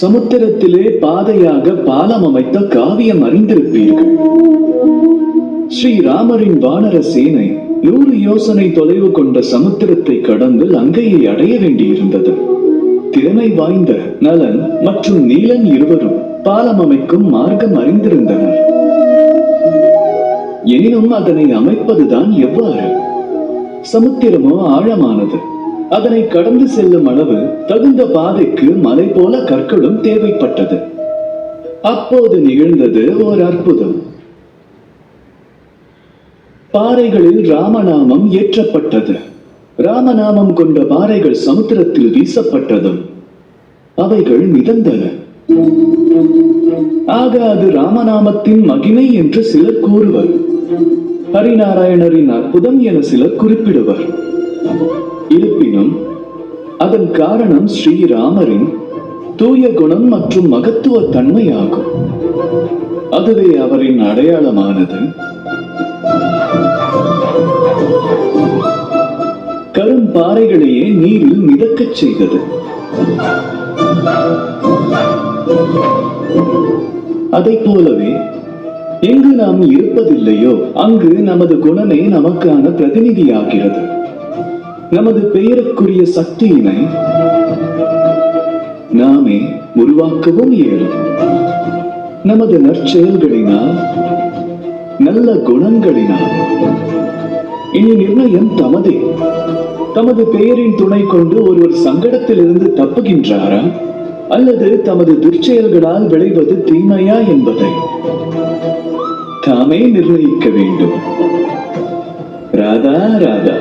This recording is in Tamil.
சமுத்திரத்திலே பாதையாக பாலம் அமைத்த காவியம் அறிந்திருப்பீர்கள். ஸ்ரீராமரின் வானர சேனை 100 யோசனை தொலைவு கொண்ட சமுத்திரத்தை கடந்து லங்கையை அடைய வேண்டியிருந்தது. திறமை வாய்ந்த நலன் மற்றும் நீலன் இருவரும் பாலம் அமைக்கும் மார்க்கம் அறிந்திருந்தனர். எனினும் அதனை அமைப்பதுதான் எவ்வாறு? சமுத்திரமோ ஆழமானது. அதனை கடந்து செல்லும் அளவு தகுந்த பாதைக்கு மலை போல கற்களும் தேவைப்பட்டது. அப்போது நிகழ்ந்தது ஓர் அற்புதம். பாறைகளில் ராமநாமம் ஏற்றப்பட்டது. ராமநாமம் கொண்ட பாறைகள் சமுத்திரத்தில் வீசப்பட்டதும் அவைகள் மிதந்தன. ஆக அது ராமநாமத்தின் மகிமை என்று சிலர் கூறுவர். ஹரிநாராயணரின் அற்புதம் என சிலர் குறிப்பிடுவர். இருப்பினும் அதன் காரணம் ஸ்ரீராமரின் தூய குணம் மற்றும் மகத்துவ தன்மையாகும். அதுவே அவரின் அடையாளமானது. கரும்பாறைகளையே நீரில் மிதக்கச் செய்தது. அதை போலவே எங்கு நாம் இருப்பதில்லையோ அங்கு நமது குணமே நமக்கான பிரதிநிதியாகிறது. நமது பெயருக்குரிய சக்தியினை நாமே உருவாக்கவும் இயலும். நமது நற்செயல்களினால், நல்ல குணங்களினால். இனி நிர்ணயம் தமதே. தமது பெயரின் துணை கொண்டு ஒருவர் சங்கடத்திலிருந்து தப்புகின்றாரா அல்லது தமது துர்ச்செயல்களால் விளைவது தீமையா என்பதை தாமே நிர்ணயிக்க வேண்டும். ராதா ராதா.